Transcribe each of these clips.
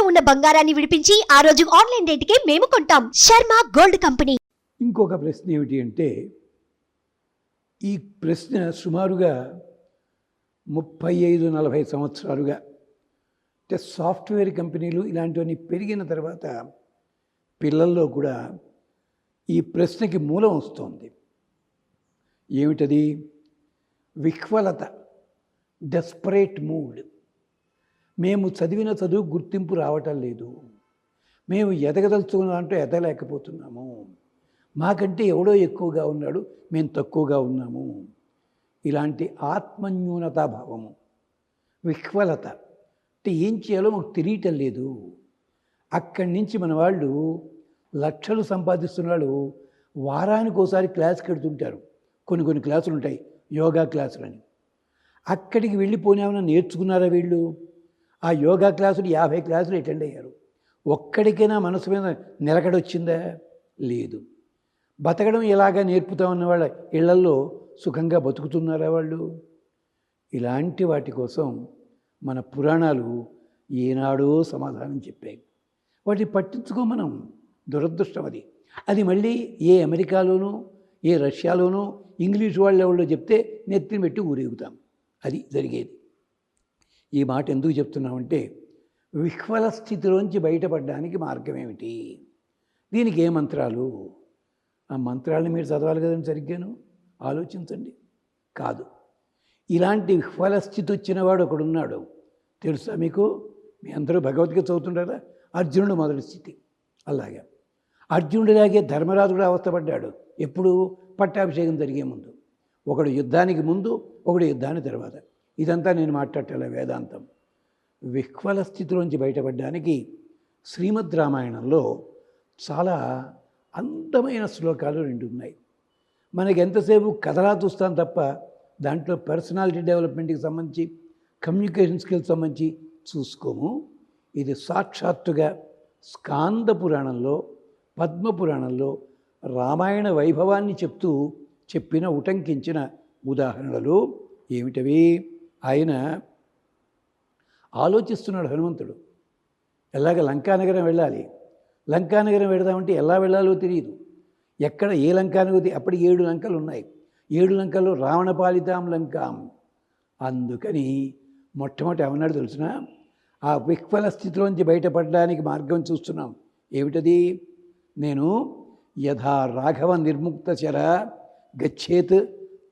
తాకట్టులో ఉన్న బంగారాన్ని విడిపించి ఆ రోజు ఆన్లైన్ రేటుకే మేము కొంటాం. Sharma gold company. ఇంకొక ప్రశ్న ఏమిటి అంటే, ఈ ప్రశ్న సుమారుగా 35-40 సంవత్సరాలుగా అంటే సాఫ్ట్వేర్ కంపెనీలు ఇలాంటివన్నీ పెరిగిన తర్వాత పిల్లల్లో కూడా ఈ ప్రశ్నకి మూలం వస్తుంది. ఏమిటది? విహ్వలత, డెస్పరేట్ మూడ్. మేము చదివిన చదువు గుర్తింపు రావటం లేదు, మేము ఎదగదలుచుకున్న దాంట్లో ఎదగలేకపోతున్నాము, మాకంటే ఎవడో ఎక్కువగా ఉన్నాడు, మేము తక్కువగా ఉన్నాము. ఇలాంటి ఆత్మన్యూనతాభావము, విహ్వలత అంటే ఏం చేయాలో మాకు తెలియటం లేదు. అక్కడి నుంచి మన వాళ్ళు లక్షలు సంపాదిస్తున్నాడు వారానికి ఒకసారి క్లాస్కి వెళ్తుంటారు. కొన్ని క్లాసులు ఉంటాయి, యోగా క్లాసులని. అక్కడికి వెళ్ళిపోయినామని నేర్చుకున్నారా వీళ్ళు? ఆ యోగా క్లాసులు 50 క్లాసులు అటెండ్ అయ్యారు. ఒక్కడికైనా మనసు మీద నిలకడొచ్చిందా? లేదు. బతకడం ఎలాగా నేర్పుతామన్న వాళ్ళ ఇళ్లల్లో సుఖంగా బతుకుతున్నారా వాళ్ళు? ఇలాంటి వాటి కోసం మన పురాణాలు ఏనాడో సమాధానం చెప్పాయి. వాటిని పట్టించుకో మనం. దురదృష్టం అది. అది మళ్ళీ ఏ అమెరికాలోనూ ఏ రష్యాలోనూ ఇంగ్లీష్ వాళ్ళు చెప్తే నెత్తిని పెట్టి ఊరేగుతాం. అది జరిగేది. ఈ మాట ఎందుకు చెప్తున్నామంటే, విహ్వల స్థితిలోంచి బయటపడడానికి మార్గం ఏమిటి? దీనికి ఏ మంత్రాలు? ఆ మంత్రాలను మీరు చదవాలి కదండి సరిగ్గాను. ఆలోచించండి. కాదు, ఇలాంటి విహ్వల స్థితి వచ్చినవాడు ఒకడున్నాడు. తెలుసా మీకు? మీ అందరూ భగవద్గీత చదువుతుంటారా? అర్జునుడు మొదటి స్థితి. అలాగే అర్జునుడిలాగే ధర్మరాజు కూడా అవస్థపడ్డాడు. ఎప్పుడు? పట్టాభిషేకం జరిగే ముందు. ఒకడు యుద్ధానికి ముందు, ఒకడు యుద్ధానికి తర్వాత. ఇదంతా నేను మాట్లాడటలే, వేదాంతం. విహ్వల స్థితిలోంచి బయటపడడానికి శ్రీమద్ రామాయణంలో చాలా అందమైన శ్లోకాలు 2 ఉన్నాయి. మనకి ఎంతసేపు కథలా చూస్తాం తప్ప దాంట్లో పర్సనాలిటీ డెవలప్మెంట్కి సంబంధించి, కమ్యూనికేషన్ స్కిల్స్ సంబంధించి చూసుకోము. ఇది సాక్షాత్తుగా స్కాంద పురాణంలో, పద్మపురాణంలో రామాయణ వైభవాన్ని చెప్పిన ఉటంకించిన ఉదాహరణలు. ఏమిటవి? ఆయన ఆలోచిస్తున్నాడు హనుమంతుడు. ఎలాగ లంకానగరం వెళ్ళాలి, లంకానగరం వెళదామంటే ఎలా వెళ్ళాలో తెలియదు. ఎక్కడ ఏ లంకానగరం? అప్పటి 7 లంకలు ఉన్నాయి. 7 లంకల్లో రావణపాలితాం లంకాం. అందుకని మొట్టమొదటి ఏమన్నాడు తెలుసిన? ఆ విహ్వల స్థితిలోంచి బయటపడడానికి మార్గం చూస్తున్నాం. ఏమిటది? నేను యథా రాఘవ నిర్ముక్తశర గచ్చేత్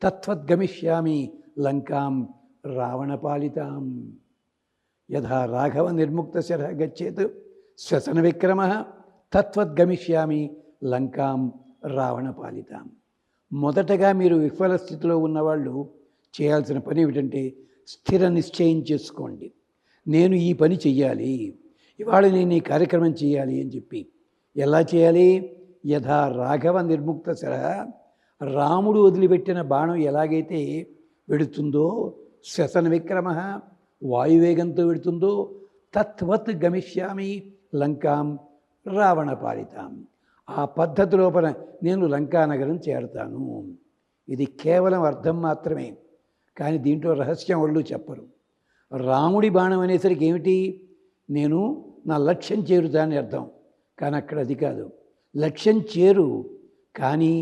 తత్వద్గమిష్యామి లంకాం రావణపాలితాం. యథా రాఘవ నిర్ముక్తశర గచ్చేత్ శ్వసన విక్రమ తత్వద్గమిష్యామి లంకాం రావణపాలితాం. మొదటగా మీరు విఫల స్థితిలో ఉన్నవాళ్ళు చేయాల్సిన పని ఏమిటంటే, స్థిర నిశ్చయం చేసుకోండి. నేను ఈ పని చెయ్యాలి, ఇవాళ నేను ఈ కార్యక్రమం చేయాలి అని చెప్పి. ఎలా చేయాలి? యథా రాఘవ నిర్ముక్తశర, రాముడు వదిలిపెట్టిన బాణం ఎలాగైతే వెడుతుందో, శ్వసన విక్రమ వాయువేగంతో వెడుతుందో, తత్వత్ గమిష్యామి లంకాం రావణపాలితాం. ఆ పద్ధతి లోపల నేను లంకానగరం చేరతాను. ఇది కేవలం అర్థం మాత్రమే, కానీ దీంట్లో రహస్యం వాళ్ళు చెప్పరు. రాముడి బాణం అనేసరికి ఏమిటి? నేను నా లక్ష్యం చేరుతానని అర్థం. కానీ అక్కడ అది కాదు. లక్ష్యం చేరు, కానీ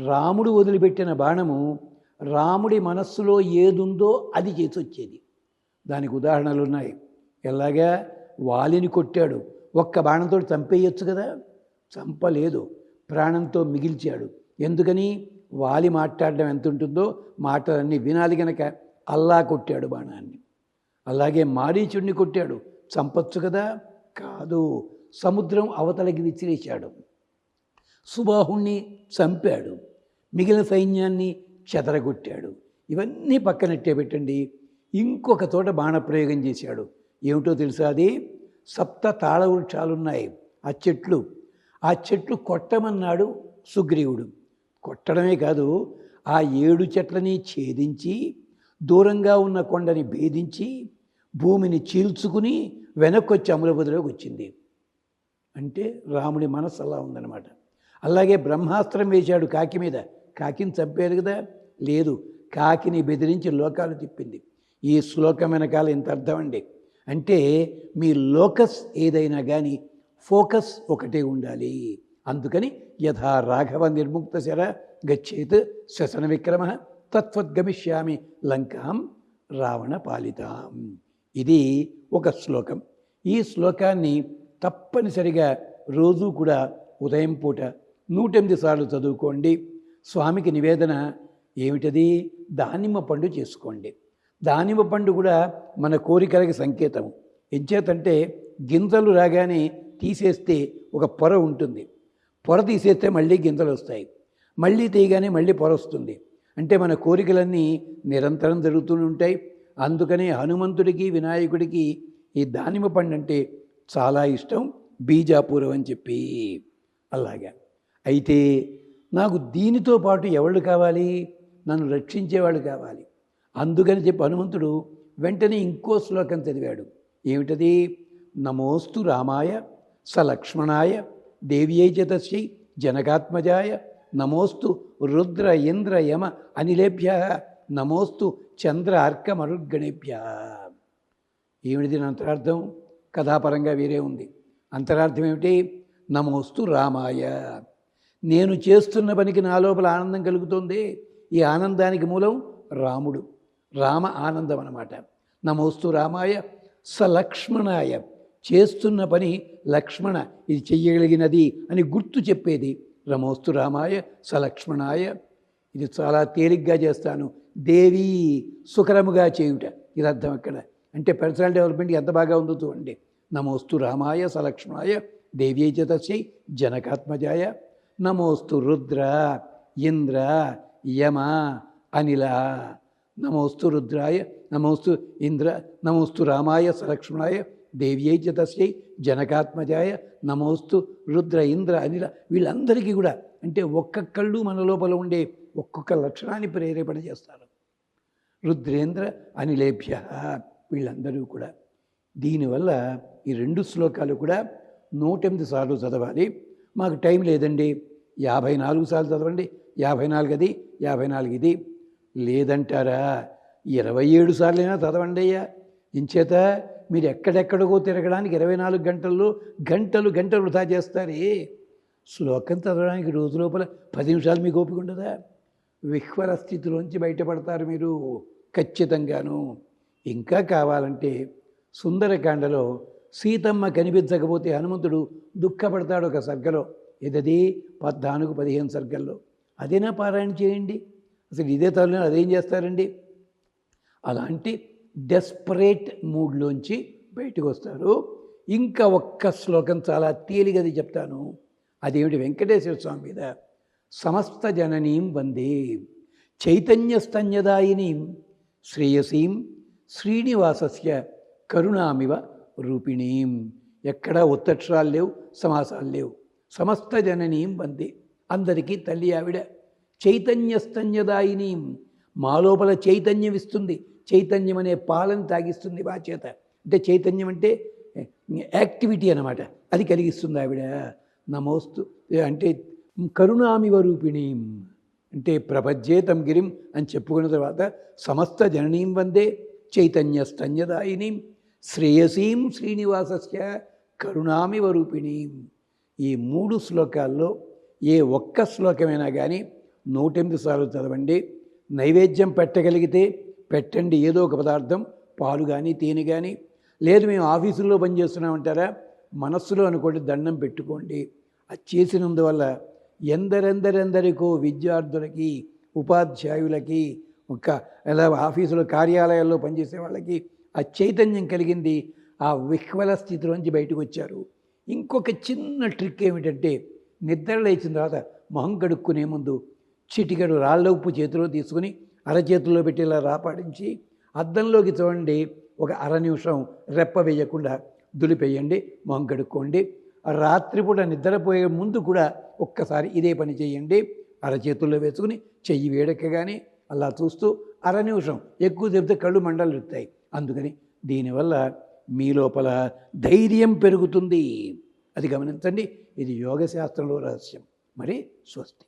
రాముడు వదిలిపెట్టిన బాణము రాముడి మనస్సులో ఏదుందో అది చేసి వచ్చేది. దానికి ఉదాహరణలు ఉన్నాయి. ఎలాగా? వాలిని కొట్టాడు, ఒక్క బాణంతో చంపేయచ్చు కదా, చంపలేదు, ప్రాణంతో మిగిల్చాడు. ఎందుకని? వాలి మాట్లాడడం ఎంత ఉంటుందో మాటలన్నీ వినాలి గనక అల్లా కొట్టాడు బాణాన్ని. అలాగే మారీచుడిని కొట్టాడు, చంపచ్చు కదా, కాదు, సముద్రం అవతలకి విసిరేశాడు. సుబాహుణ్ణి చంపాడు, మిగిలిన సైన్యాన్ని చెదరగొట్టాడు. ఇవన్నీ పక్కనట్టే పెట్టండి. ఇంకొక చోట బాణప్రయోగం చేశాడు. ఏమిటో తెలుసా? అది 7 తాళ వృక్షాలున్నాయి, ఆ చెట్లు కొట్టమన్నాడు సుగ్రీవుడు. కొట్టడమే కాదు, ఆ 7 చెట్లని ఛేదించి దూరంగా ఉన్న కొండని భేదించి భూమిని చీల్చుకుని వెనక్కొచ్చి అమలబుదిలోకి వచ్చింది. అంటే రాముడి మనస్సు అలా ఉందన్నమాట. అలాగే బ్రహ్మాస్త్రం వేశాడు కాకి మీద, కాకిని చంపారు కదా, లేదు, కాకిని బెదిరించి లోకాలు తిప్పింది. ఈ శ్లోకం వెనకాల ఇంత అర్థం అండి. అంటే మీ లోకస్ ఏదైనా కానీ ఫోకస్ ఒకటే ఉండాలి. అందుకని యథా రాఘవ నిర్ముక్త శర గచ్చేత్ శ్వసన విక్రమ తత్వద్గమిష్యామి లంకాం రావణ పాలితాం. ఇది ఒక శ్లోకం. ఈ శ్లోకాన్ని తప్పనిసరిగా రోజు కూడా ఉదయం పూట 108 సార్లు చదువుకోండి. స్వామికి నివేదన ఏమిటది? దానిమ్మ పండు చేసుకోండి. దానిమ్మ పండు కూడా మన కోరికలకి సంకేతం. ఎంచేతంటే గింజలు రాగానే తీసేస్తే ఒక పొర ఉంటుంది. పొర తీసేస్తే మళ్ళీ గింజలు వస్తాయి. మళ్ళీ తీయగానే మళ్ళీ పొర వస్తుంది. అంటే మన కోరికలన్నీ నిరంతరం జరుగుతూనే ఉంటాయి. అందుకనే హనుమంతుడికి వినాయకుడికి ఈ దానిమ్మ పండు అంటే చాలా ఇష్టం. బీజాపూరం అని చెప్పి అలాగా. అయితే నాకు దీనితో పాటు ఎవళ్ళు కావాలి? నన్ను రక్షించేవాళ్ళు కావాలి. అందుకని చెప్పి హనుమంతుడు వెంటనే ఇంకో శ్లోకం చదివాడు. ఏమిటది? నమోస్తు రామాయ సలక్ష్మణాయ దేవ్యై చ తస్యై జనకాత్మజాయ నమోస్తు రుద్ర ఇంద్ర యమ అనిలేభ్య నమోస్తు చంద్ర అర్క మరుద్గణేభ్య. ఏమిటి దీని అంతరార్థం? కథాపరంగా వేరే ఉంది. అంతరార్థం ఏమిటి? నమోస్తు రామాయ, నేను చేస్తున్న పనికి నా లోపల ఆనందం కలుగుతుంది. ఈ ఆనందానికి మూలం రాముడు, రామ ఆనందం అన్నమాట. నమోస్తు రామాయ సలక్ష్మణాయ, చేస్తున్న పని లక్ష్మణ ఇది చెయ్యగలిగినది అని గుర్తు చెప్పేది. నమోస్తు రామాయ సలక్ష్మణాయ, ఇది చాలా తేలిగ్గా చేస్తాను. దేవి సుకరముగా చేయుట, ఇది అర్థం అక్కడ. అంటే పర్సనల్ డెవలప్మెంట్ ఎంత బాగా ఉందో చూడండి. నమోస్తు రామాయ సలక్ష్మణాయ దేవ్యై చ తస్యై జనకాత్మజాయ నమోస్తు రుద్ర ఇంద్ర యమ అనిల. నమోస్తు రుద్రాయ నమోస్తు ఇంద్ర నమోస్తు రామాయ సలక్ష్మణాయ దేవ్యై చ తస్యై జనకాత్మజాయ నమోస్తు రుద్ర ఇంద్ర అనిల. వీళ్ళందరికీ కూడా అంటే ఒక్కొక్కళ్ళు మన లోపల ఉండే ఒక్కొక్క లక్షణాన్ని ప్రేరేపణ చేస్తారు. రుద్రేంద్ర అనిలేభ్య వీళ్ళందరూ కూడా. దీనివల్ల ఈ 2 శ్లోకాలు కూడా 108 సార్లు చదవాలి. మాకు టైం లేదండి, 54 సార్లు చదవండి. 54 అది 54 ఇది లేదంటారా? 27 సార్లైనా చదవండి అయ్యా. ఇంచేత మీరు ఎక్కడెక్కడికో తిరగడానికి 24 గంటల్లో గంటలు గంటలు వృధా చేస్తారే. శ్లోకం చదవడానికి రోజు లోపల 10 నిమిషాలు మీకు ఓపిక ఉండదా? విహ్వల స్థితిలోంచి బయటపడతారు మీరు ఖచ్చితంగాను. ఇంకా కావాలంటే సుందరకాండలో సీతమ్మ కనిపించకపోతే హనుమంతుడు దుఃఖపడతాడు ఒక సర్గలో. ఇదది 14-15 సర్గల్లో. అదేనా పారాయణ చేయండి. అసలు ఇదే తల్లి అదేం చేస్తారండి? అలాంటి డెస్పరేట్ మూడ్లోంచి బయటకు వస్తారు. ఇంకా ఒక్క శ్లోకం చాలా తేలిగది చెప్తాను. అదేమిటి? వెంకటేశ్వర స్వామి మీద సమస్త జననీం వందే చైతన్యస్తన్యదాయినీం శ్రేయసీం శ్రీనివాసస్య కరుణామివ రూపిణీం. ఎక్కడా ఒత్తక్షరాలు లేవు, సమాసాలు లేవు. సమస్త జననీం వందే, అందరికీ తల్లి ఆవిడ. చైతన్యస్తన్యదాయినీం, మా లోపల చైతన్యం ఇస్తుంది. చైతన్యం అనే పాలను తాగిస్తుంది మా చేత. అంటే చైతన్యం అంటే యాక్టివిటీ అన్నమాట, అది కలిగిస్తుంది ఆవిడ. నమోస్తు అంటే కరుణామివ రూపిణీం అంటే ప్రపజ్యేతం గిరిం అని చెప్పుకున్న తర్వాత సమస్త జననీం వందే చైతన్యస్తన్యదాయినీం శ్రేయసీం శ్రీనివాసస్య కరుణామివ రూపిణీం. ఈ 3 శ్లోకాల్లో ఏ ఒక్క శ్లోకమైనా కానీ 108 సార్లు చదవండి. నైవేద్యం పెట్టగలిగితే పెట్టండి, ఏదో ఒక పదార్థం, పాలు కానీ తేనె కానీ. లేదు మేము ఆఫీసుల్లో పనిచేస్తున్నామంటారా, మనస్సులో అనుకోండి, దండం పెట్టుకోండి. అది చేసినందువల్ల ఎందరెందరెందరికో విద్యార్థులకి, ఉపాధ్యాయులకి, ఒక ఎలా ఆఫీసులో కార్యాలయాల్లో పనిచేసే వాళ్ళకి ఆ చైతన్యం కలిగింది. ఆ విహ్వల స్థితిలోంచి బయటకు వచ్చారు. ఇంకొక చిన్న ట్రిక్ ఏమిటంటే, నిద్ర లేచిన తర్వాత మొహం కడుక్కునే ముందు చిటికెడు రాళ్ళ ఉప్పు చేతిలో తీసుకుని అరచేతుల్లో పెట్టి ఇలా రాపాడించి అద్దంలోకి చూడండి. ఒక 1/2 నిమిషం రెప్ప వేయకుండా దులిపేయండి, మొహం కడుక్కోండి. రాత్రిపూట నిద్రపోయే ముందు కూడా ఒక్కసారి ఇదే పని చేయండి. అరచేతుల్లో వేసుకుని చెయ్యి వేడెక్కగానే అలా చూస్తూ 1/2 నిమిషం, ఎక్కువ చెప్తే కళ్ళు మండలు ఎత్తాయి. అందుకని దీనివల్ల మీ లోపల ధైర్యం పెరుగుతుంది. అది గమనించండి. ఇది యోగశాస్త్రంలో రహస్యం. మరి స్వస్తి.